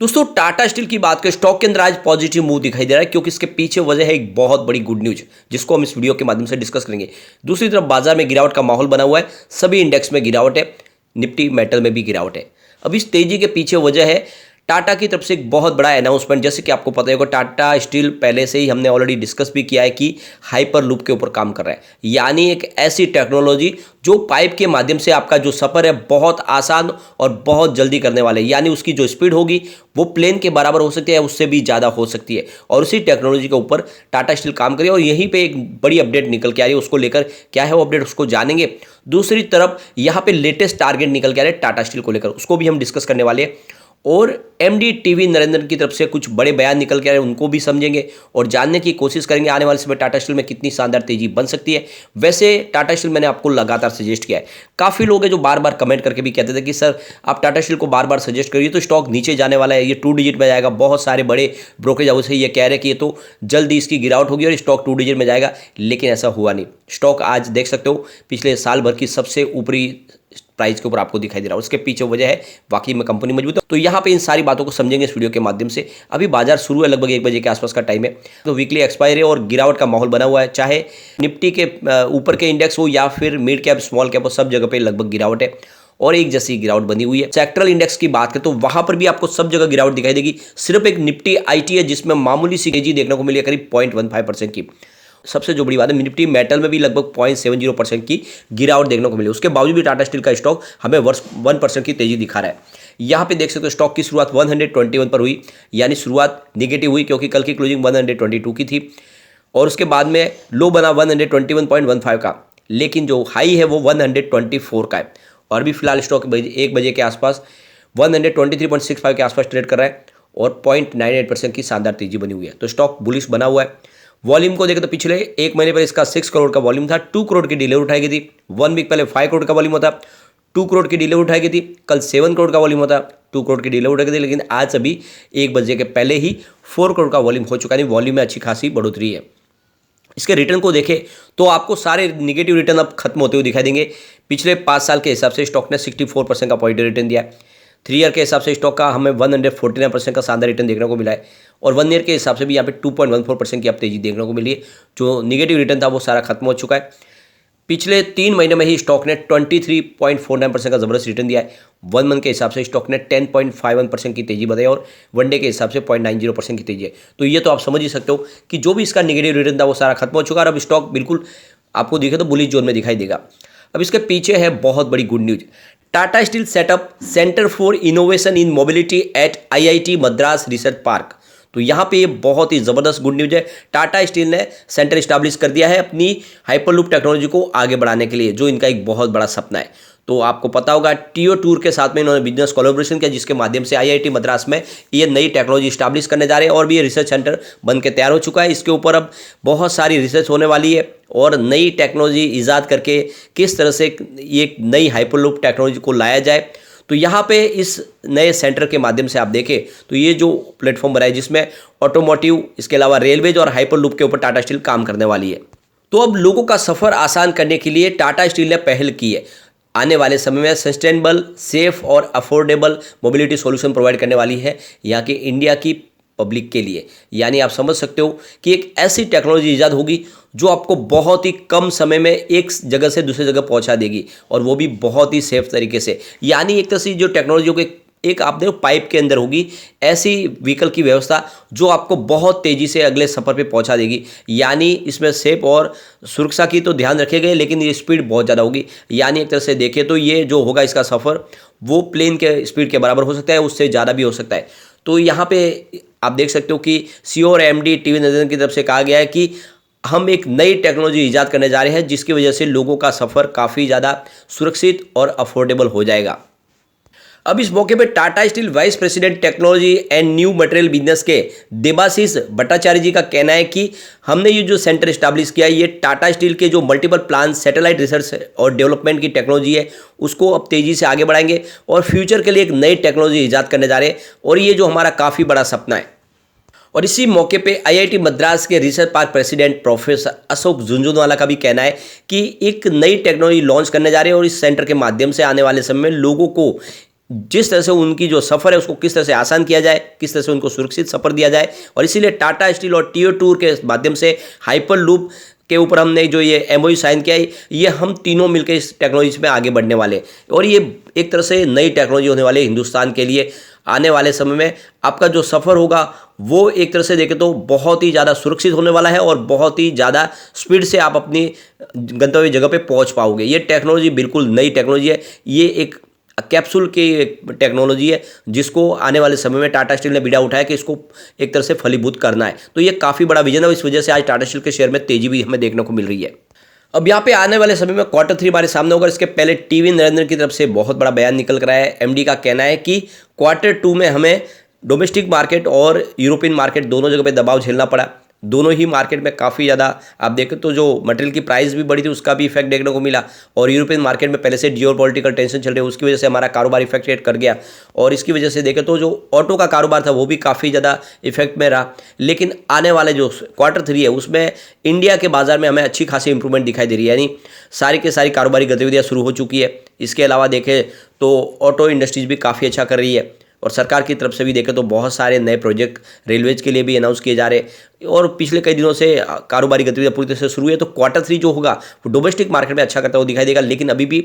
दोस्तों टाटा स्टील की बात करें, स्टॉक के अंदर आज पॉजिटिव मूव दिखाई दे रहा है क्योंकि इसके पीछे वजह है एक बहुत बड़ी गुड न्यूज जिसको हम इस वीडियो के माध्यम से डिस्कस करेंगे। दूसरी तरफ बाजार में गिरावट का माहौल बना हुआ है, सभी इंडेक्स में गिरावट है, निफ्टी मेटल में भी गिरावट है। अब इस तेजी के पीछे वजह है टाटा की तरफ से एक बहुत बड़ा अनाउंसमेंट। जैसे कि आपको पता होगा, टाटा स्टील पहले से ही हमने ऑलरेडी डिस्कस भी किया है कि हाइपर लूप के ऊपर काम कर रहा है, यानी एक ऐसी टेक्नोलॉजी जो पाइप के माध्यम से आपका जो सफ़र है बहुत आसान और बहुत जल्दी करने वाले, यानी उसकी जो स्पीड होगी वो प्लेन के बराबर हो सकती है, उससे भी ज़्यादा हो सकती है। और उसी टेक्नोलॉजी के ऊपर टाटा स्टील काम करे और यहीं पे एक बड़ी अपडेट निकल के आ रही है। उसको लेकर क्या है वो अपडेट, उसको जानेंगे। दूसरी तरफ यहाँ पे लेटेस्ट टारगेट निकल के आ रहे हैं टाटा स्टील को लेकर, उसको भी हम डिस्कस करने वाले हैं। और एमडी टीवी नरेंद्र की तरफ से कुछ बड़े बयान निकल के आ रहे हैं, उनको भी समझेंगे और जानने की कोशिश करेंगे आने वाले समय टाटा स्टील में कितनी शानदार तेजी बन सकती है। वैसे टाटा स्टील मैंने आपको लगातार सजेस्ट किया है, काफ़ी लोग हैं जो बार बार कमेंट करके भी कहते थे कि सर आप टाटा स्टील को बार बार सजेस्ट करिए तो स्टॉक नीचे जाने वाला है, ये 2 डिजिट में जाएगा। बहुत सारे बड़े ब्रोकरेज हाउस है ये कह रहे हैं कि ये तो जल्दी इसकी गिरावट होगी और स्टॉक 2 डिजिट में जाएगा, लेकिन ऐसा हुआ नहीं। स्टॉक आज देख सकते हो पिछले साल भर की सबसे ऊपरी प्राइस के ऊपर आपको दिखाई दे रहा है। उसके पीछे वजह है वाकई में कंपनी मजबूत है। तो यहाँ पे इन सारी बातों को समझेंगे इस वीडियो के माध्यम से। अभी बाजार शुरू है, लगभग 1 बजे के आसपास का टाइम है, तो वीकली एक्सपायर है और गिरावट का माहौल बना हुआ है। चाहे निफ्टी के ऊपर के इंडेक्स हो या फिर मिड कैप स्मॉल कैप हो, सब जगह पे लगभग गिरावट है और एक जैसी गिरावट बनी हुई है। सेक्टरल इंडेक्स की बात करें तो वहां पर भी आपको सब जगह गिरावट दिखाई देगी। सिर्फ एक निफ्टी आईटी है जिसमें मामूली सी तेजी देखने को मिली है, करीब 0.15% की। सबसे जो बड़ी बात है, निफ्टी मेटल में भी लगभग 0.70% की गिरावट देखने को मिली। उसके बावजूद भी टाटा स्टील का स्टॉक हमें 1% की तेजी दिखा रहा है। यहाँ पे देख सकते हो स्टॉक की शुरुआत 121 पर हुई, यानी शुरुआत निगेटिव हुई क्योंकि कल की क्लोजिंग 122 की थी और उसके बाद में लो बना 121.15 का, लेकिन जो हाई है वो 124 का है। और भी फिलहाल स्टॉक 1 बजे के आसपास 123.65 के आसपास ट्रेड कर रहा है और 0.98% की शानदार तेजी बनी हुई है। तो स्टॉक बुलिश बना हुआ है। वॉल्यूम को देखें तो पिछले 1 महीने पर इसका 6 करोड़ का वॉल्यूम था, 2 करोड़ की डिलीवरी उठाई गई थी। 1 वीक पहले 5 करोड़ का वॉल्यूम होता, 2 करोड़ की डिलीवरी उठाई गई थी। कल 7 करोड़ का वॉल्यूम होता, 2 करोड़ की डिलीवरी उठाई गई थी, लेकिन आज अभी 1 बजे के पहले ही 4 करोड़ का वॉल्यूम हो चुका है। वॉल्यूम में अच्छी खासी बढ़ोतरी है। इसके रिटर्न को देखें तो आपको सारे निगेटिव रिटर्न अब खत्म होते हुए दिखाई देंगे। पिछले 5 साल के हिसाब से स्टॉक ने 64% का पॉजिटिव रिटर्न दिया है। 3 ईयर के हिसाब से स्टॉक का हमें 149% का शानदार रिटर्न देखने को मिला है और 1 ईयर के हिसाब से भी यहाँ पे 2.14% की अब तेजी देखने को मिली है। जो निगेटिव रिटर्न था वो सारा खत्म हो चुका है। पिछले 3 महीने में ही स्टॉक ने 23.49% का जबरदस्त रिटर्न दिया है। 1 मंथ के हिसाब से स्टॉक ने 10.51% की तेजी बताई और 1 डे के हिसाब से 0.90% की तेजी है। तो ये तो आप समझ ही सकते हो कि जो भी इसका निगेटिव रिटर्न था वो सारा खत्म हो चुका है और अब स्टॉक बिल्कुल आपको दिखे तो बुलिश जोन में दिखाई देगा। अब इसके पीछे है बहुत बड़ी good news. Tata steel setup centre for innovation in mobility eight IIT Madras research park. तो यहाँ पे ये बहुत ही ज़बरदस्त गुड न्यूज है। टाटा स्टील ने सेंटर इस्टेब्लिश कर दिया है अपनी हाइपरलूप टेक्नोलॉजी को आगे बढ़ाने के लिए, जो इनका एक बहुत बड़ा सपना है। तो आपको पता होगा टीओ टूर के साथ में इन्होंने बिजनेस कोलैबोरेशन किया जिसके माध्यम से आईआईटी मद्रास में ये नई टेक्नोलॉजी इस्टेब्लिश करने जा रहे हैं और भी ये रिसर्च सेंटर बन के तैयार हो चुका है। इसके ऊपर अब बहुत सारी रिसर्च होने वाली है और नई टेक्नोलॉजी ईजाद करके किस तरह से ये नई हाइपरलूप टेक्नोलॉजी को लाया जाए। तो यहाँ पे इस नए सेंटर के माध्यम से आप देखें तो ये जो प्लेटफॉर्म बना है जिसमें ऑटोमोटिव, इसके अलावा रेलवेज और हाइपरलूप के ऊपर टाटा स्टील काम करने वाली है। तो अब लोगों का सफ़र आसान करने के लिए टाटा स्टील ने पहल की है। आने वाले समय में सस्टेनेबल, सेफ और अफोर्डेबल मोबिलिटी सॉल्यूशन प्रोवाइड करने वाली है यहाँ की इंडिया की पब्लिक के लिए। यानी आप समझ सकते हो कि एक ऐसी टेक्नोलॉजी ईजाद होगी जो आपको बहुत ही कम समय में एक जगह से दूसरी जगह पहुंचा देगी और वो भी बहुत ही सेफ तरीके से। यानी एक तरह से जो टेक्नोलॉजी होगी एक आपने पाइप के अंदर होगी ऐसी व्हीकल की व्यवस्था जो आपको बहुत तेज़ी से अगले सफ़र पे पहुंचा देगी। यानी इसमें सेफ और सुरक्षा की तो ध्यान रखे गए, लेकिन ये स्पीड बहुत ज़्यादा होगी। यानी एक तरह से देखें तो ये जो होगा इसका सफ़र वो प्लेन के स्पीड के बराबर हो सकता है, उससे ज़्यादा भी हो सकता है। तो यहाँ पे आप देख सकते हो कि सीईओ और एमडी टीवी नरेंद्र की तरफ से कहा गया है कि हम एक नई टेक्नोलॉजी ईजाद करने जा रहे हैं जिसकी वजह से लोगों का सफ़र काफ़ी ज़्यादा सुरक्षित और अफोर्डेबल हो जाएगा। अब इस मौके पे Tata steel vice president technology and new material business के देबाशीष भट्टाचार्य जी का कहना है कि हमने ये जो सेंटर इस्टेब्लिश किया है ये टाटा स्टील के जो मल्टीपल प्लान सैटेलाइट रिसर्च और डेवलपमेंट की टेक्नोलॉजी है उसको अब तेज़ी से आगे बढ़ाएंगे और फ्यूचर के लिए एक नई टेक्नोलॉजी ईजाद करने जा रहे हैं और ये जो हमारा काफ़ी बड़ा सपना है। और इसी मौके पे आईआईटी मद्रास के research park president professor Ashok Jhunjhunwala का भी कहना है कि एक नई टेक्नोलॉजी लॉन्च करने जा रहे हैं और इस सेंटर के माध्यम से आने वाले समय में लोगों को जिस तरह से उनकी जो सफ़र है उसको किस तरह से आसान किया जाए, किस तरह से उनको सुरक्षित सफ़र दिया जाए। और इसीलिए टाटा स्टील और टीयर टूर के माध्यम से हाइपर लूप के ऊपर हमने जो ये एमओयू साइन किया है, ये हम तीनों मिलकर इस टेक्नोलॉजी में आगे बढ़ने वाले और ये एक तरह से नई टेक्नोलॉजी होने वाली है हिंदुस्तान के लिए। आने वाले समय में आपका जो सफ़र होगा वो एक तरह से देखें तो बहुत ही ज़्यादा सुरक्षित होने वाला है और बहुत ही ज़्यादा स्पीड से आप अपनी गंतव्य जगह पे पहुंच पाओगे। ये टेक्नोलॉजी बिल्कुल नई टेक्नोलॉजी है। ये एक कैप्सूल की टेक्नोलॉजी है जिसको आने वाले समय में टाटा स्टील ने बीड़ा उठाया कि इसको एक तरह से फलीभूत करना है। तो ये काफ़ी बड़ा विजन है। इस वजह से आज टाटा स्टील के शेयर में तेजी भी हमें देखने को मिल रही है। अब यहाँ पे आने वाले समय में Q3 हमारे सामने होगा। इसके पहले टीवी नरेंद्र की तरफ से बहुत बड़ा बयान निकल कर आया है। एमडी का कहना है कि Q2 में हमें डोमेस्टिक मार्केट और यूरोपियन मार्केट दोनों जगह पे दबाव झेलना पड़ा। दोनों ही मार्केट में काफ़ी ज़्यादा आप देखें तो जो मटेरियल की प्राइस भी बढ़ी थी उसका भी इफेक्ट देखने को मिला। और यूरोपियन मार्केट में पहले से जियोपॉलिटिकल टेंशन चल रही है, उसकी वजह से हमारा कारोबार इफेक्टेड कर गया। और इसकी वजह से देखें तो जो ऑटो का कारोबार था वो भी काफ़ी ज़्यादा इफेक्ट में रहा। लेकिन आने वाले जो Q3 है उसमें इंडिया के बाजार में हमें अच्छी खासी इंप्रूवमेंट दिखाई दे रही है, यानी सारी की सारी कारोबारी गतिविधियाँ शुरू हो चुकी है। इसके अलावा देखें तो ऑटो इंडस्ट्रीज भी काफ़ी अच्छा कर रही है। और सरकार की तरफ से भी देखें तो बहुत सारे नए प्रोजेक्ट रेलवेज के लिए भी अनाउंस किए जा रहे हैं। और पिछले कई दिनों से कारोबारी गतिविधियाँ पूरी तरह से शुरू है। तो Q3 जो होगा वो डोमेस्टिक मार्केट में अच्छा करता हुआ दिखाई देगा। लेकिन अभी भी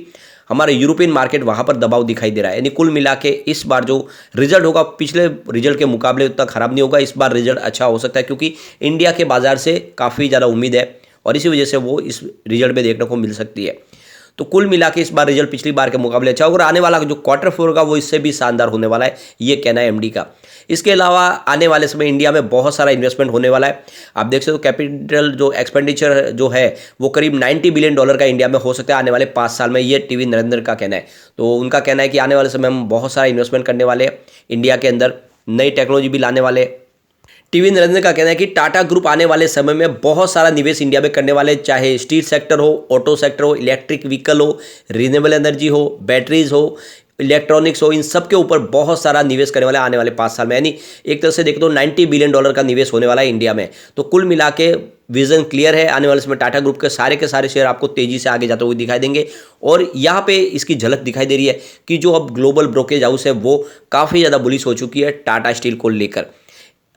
हमारे यूरोपियन मार्केट वहाँ पर दबाव दिखाई दे रहा है। यानी कुल मिला के इस बार जो रिजल्ट होगा पिछले रिजल्ट के मुकाबले उतना खराब नहीं होगा। इस बार रिजल्ट अच्छा हो सकता है क्योंकि इंडिया के बाजार से काफ़ी ज़्यादा उम्मीद है और इसी वजह से वो इस रिजल्ट में देखने को मिल सकती है। तो कुल मिला के इस बार रिजल्ट पिछली बार के मुकाबले अच्छा होगा और आने वाला जो Q4 होगा वो इससे भी शानदार होने वाला है, ये कहना है एमडी का। इसके अलावा आने वाले समय इंडिया में बहुत सारा इन्वेस्टमेंट होने वाला है। आप देख सकते हो कैपिटल जो एक्सपेंडिचर जो है वो करीब $90 बिलियन का इंडिया में हो सकता है आने वाले 5 साल में, ये टीवी नरेंद्र का कहना है। तो उनका कहना है कि आने वाले समय हम बहुत सारा इन्वेस्टमेंट करने वाले हैं इंडिया के अंदर, नई टेक्नोलॉजी भी लाने वाले। टीवी नरेंद्र का कहना है कि टाटा ग्रुप आने वाले समय में बहुत सारा निवेश इंडिया में करने वाले, चाहे स्टील सेक्टर हो, ऑटो सेक्टर हो, इलेक्ट्रिक व्हीकल हो, रिन्यूएबल एनर्जी हो, बैटरीज हो, इलेक्ट्रॉनिक्स हो, इन सब के ऊपर बहुत सारा निवेश करने वाला है आने वाले 5 साल में। यानी एक तरह से देखें तो $90 बिलियन का निवेश होने वाला है इंडिया में। तो कुल मिला के विजन क्लियर है। आने वाले समय टाटा ग्रुप के सारे शेयर आपको तेजी से आगे जाते हुए दिखाई देंगे। और यहाँ पे इसकी झलक दिखाई दे रही है कि जो अब ग्लोबल ब्रोकरेज हाउस है वो काफ़ी ज़्यादा बुलिश हो चुकी है टाटा स्टील को लेकर।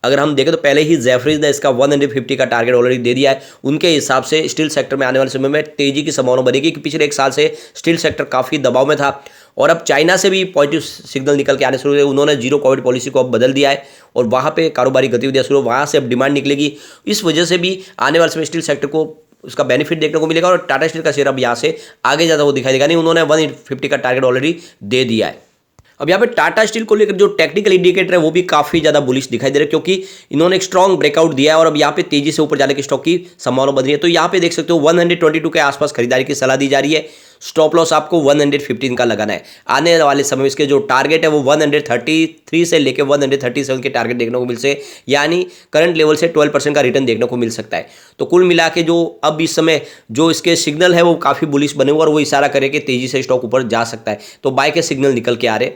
अगर हम देखें तो पहले ही जेफरीज ने इसका 150 का टारगेट ऑलरेडी दे दिया है। उनके हिसाब से स्टील सेक्टर में आने वाले समय में तेजी की संभावना बढ़ेगी कि पिछले 1 साल से स्टील सेक्टर काफ़ी दबाव में था और अब चाइना से भी पॉजिटिव सिग्नल निकल के आने शुरू हुए। उन्होंने जीरो कोविड पॉलिसी को अब बदल दिया है और वहाँ पे कारोबारी गतिविधियाँ शुरू, वहाँ से अब डिमांड निकलेगी। इस वजह से भी आने वाले समय स्टील सेक्टर को उसका बेनिफिट देखने को मिलेगा और टाटा स्टील का शेयर अब यहाँ से आगे ज़्यादा वो दिखाई देगा। नहीं, उन्होंने 150 का टारगेट ऑलरेडी दे दिया है। अब यहाँ पे टाटा स्टील को लेकर जो टेक्निकल इंडिकेटर है वो भी काफ़ी ज़्यादा बुलिश दिखाई दे रहे हैं क्योंकि इन्होंने एक स्ट्रॉन्ग ब्रेकआउट दिया है और अब यहाँ पे तेजी से ऊपर जाने के स्टॉक की संभावना बन रही है। तो यहाँ पे देख सकते हो 122 के आसपास खरीदारी की सलाह दी जा रही है। स्टॉप लॉस आपको 115 का लगाना है। आने वाले समय में इसके जो टारगेट है वो 133 से लेकर 137 के टारगेट देखने को मिल से, यानी करंट लेवल से 12% का रिटर्न देखने को मिल सकता है। तो कुल मिला के जो अब इस समय जो इसके सिग्नल है वो काफ़ी बुलिश बने हुए और वो इशारा करे कि तेजी से स्टॉक ऊपर जा सकता है। तो बाय के सिग्नल निकल के आ रहे।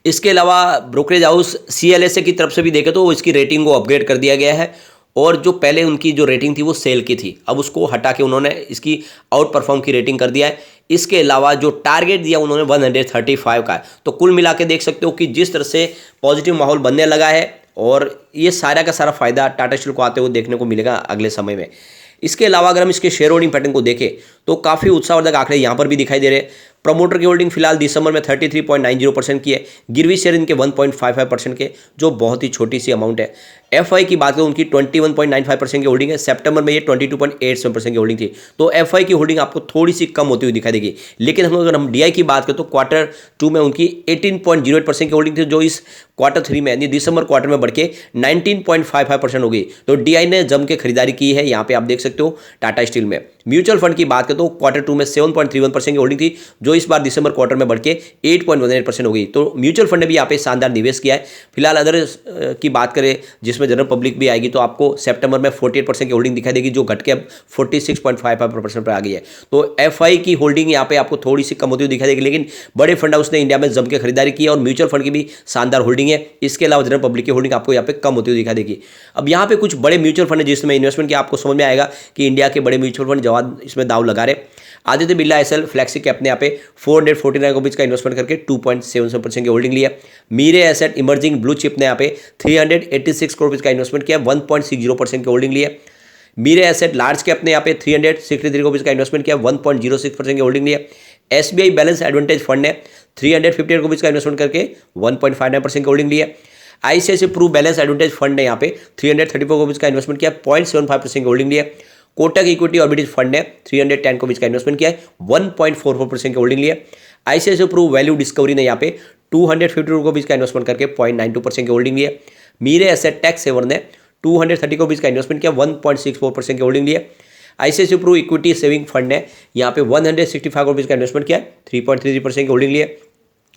इसके अलावा ब्रोकरेज हाउस CLSA की तरफ से भी देखें तो इसकी रेटिंग को अपग्रेड कर दिया गया है और जो पहले उनकी जो रेटिंग थी वो सेल की थी, अब उसको हटा के उन्होंने इसकी आउट परफॉर्म की रेटिंग कर दिया है। इसके अलावा जो टारगेट दिया उन्होंने 135 का है। तो कुल मिला के देख सकते हो कि जिस तरह से पॉजिटिव माहौल बनने लगा है और ये सारा का सारा फायदा टाटा स्टील को आते हुए देखने को मिलेगा अगले समय में। इसके अलावा अगर हम इसके शेयर होल्डिंग पैटर्न को देखें तो काफ़ी उत्साहवर्धक आंकड़े यहाँ पर भी दिखाई दे रहे हैं। प्रमोटर की होल्डिंग फिलहाल दिसंबर में 33.90% की है। गिरवी शेयर इनके 1.55% के, जो बहुत ही छोटी सी अमाउंट है। FI की बात करें उनकी 21.95% की होल्डिंग है। सितंबर में ये 22.87% की होल्डिंग थी। तो FI की होल्डिंग आपको थोड़ी सी कम होती हुई दिखाई देगी। लेकिन अगर हम DI की बात करें तो Q2 में उनकी 18.08% की होल्डिंग थी, जो इस Q3 में यानी दिसंबर क्वार्टर में बढ़ के 19.55% हो गई। तो DI ने जम के खरीदारी की है, यहाँ पे आप देख सकते हो टाटा स्टील में। म्यूचुअल फंड की बात करें तो Q2 में 7.31% की होल्डिंग थी, जो इस बार दिसंबर क्वार्टर में बढ़ के 8.18% हो गई। तो म्यूचुअल फंड ने भी यहाँ पे शानदार निवेश किया है। फिलहाल अदर की बात करें जिसमें जनरल पब्लिक भी आएगी तो आपको सितंबर में 48% की होल्डिंग दिखाई देगी, जो घट के अब 46.55% पर आ गई है। तो FI की होल्डिंग यहाँ पे आपको थोड़ी सी कम होती हुई दिखाई देगी, लेकिन बड़े फंड हाउस ने इंडिया में जम के खरीदारी की है और म्यूचुअल फंड की भी शानदार होल्डिंग है। इसके अलावा जनरल पब्लिक की होल्डिंग आपको यहाँ पे कम होती हुई दिखाई देगी। अब यहाँ पे कुछ बड़े म्यूचुअल फंड जिसमें इन्वेस्टमेंट किया, आपको समझ में आएगा कि इंडिया के बड़े म्यूचुअल फंड जवाब इसमें दाव लगा रहे। Aditya Birla SL flexi cap ने यहाँ पे 449 रुपीज़ का इन्वेस्टमेंट करके 2.77% की होल्डिंग लिया। मीरे एसेट इमर्जिंग ब्लू चिप ने यहाँ पे 386 करोड़ रुपीज़ का इन्वेस्टमेंट किया, 1.60% की होल्डिंग लिया। मीरे एसेट लार्ज कैप ने यहाँ पे 363 रुपीज़ का इन्वेस्टमेंट किया, 1.06% की होल्डिंग लिया। एसबीआई बैलेंस एडवांटेज फंड ने 358 रुपीज़ का इन्वेस्टमेंट करके 1.59% की होल्डिंग लिया। ICICI pru balance advantage fund ने यहाँ पे 334 रुपीज़ का इन्वेस्टमेंट किया, 0.75% की होल्डिंग लिया। कोटक इक्विटी ऑर्बिटेज फंड ने 310 रुपीज़ का इन्वेस्टमेंट किया है, 1.44% की होल्डिंग लिया। आईसीआईसीआई प्रू वैल्यू डिस्कवरी ने यहाँ पे 250 रुपीज़ का इन्वेस्टमेंट करके 0.92% की होल्डिंग लिया। मीरे एसेट टैक्स सेवर ने 230 रुपीज़ का इन्वेस्टमेंट किया, 1.64% की होल्डिंग लिया। ICICI pru equity saving fund ने यहाँ पे 165 रुपीज़ का इन्वेस्टमेंट किया, 3.33% की होल्डिंग लिया।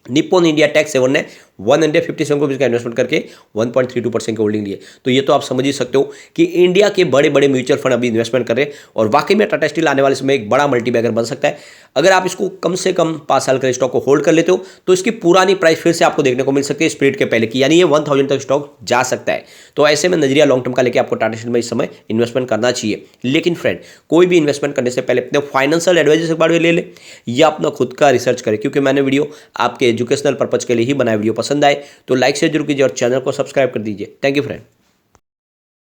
निप्पॉन इंडिया टैक्स सेवन ने 157 रुपीज़ का इन्वेस्टमेंट करके 1.32% की होल्डिंग लिए। तो ये तो आप समझ ही सकते हो कि इंडिया के बड़े बड़े म्यूचुअल फंड अभी इन्वेस्टमेंट कर रहे हैं और वाकई में टाटा स्टील आने वाले समय एक बड़ा मल्टीबैगर बन सकता है। अगर आप इसको कम से कम 5 साल का स्टॉक को होल्ड कर लेते हो तो इसकी पुरानी प्राइस फिर से आपको देखने को मिल सकती है स्प्लिट के पहले की, यानी ये 1000 तक स्टॉक जा सकता है। तो ऐसे में नजरिया लॉन्ग टर्म का लेकर आपको टाटा स्टील में इस समय इन्वेस्टमेंट करना चाहिए। लेकिन फ्रेंड, कोई भी इन्वेस्टमेंट करने से पहले अपने फाइनेंशियल एडवाइजर से बात ले ले या अपना खुद का रिसर्च करें, क्योंकि मैंने वीडियो आपके एजुकेशनल पर्पज के लिए ही बनाया। वीडियो पसंद आए तो लाइक शेयर जरूर कीजिए और चैनल को सब्सक्राइब कर दीजिए। Thank you friend.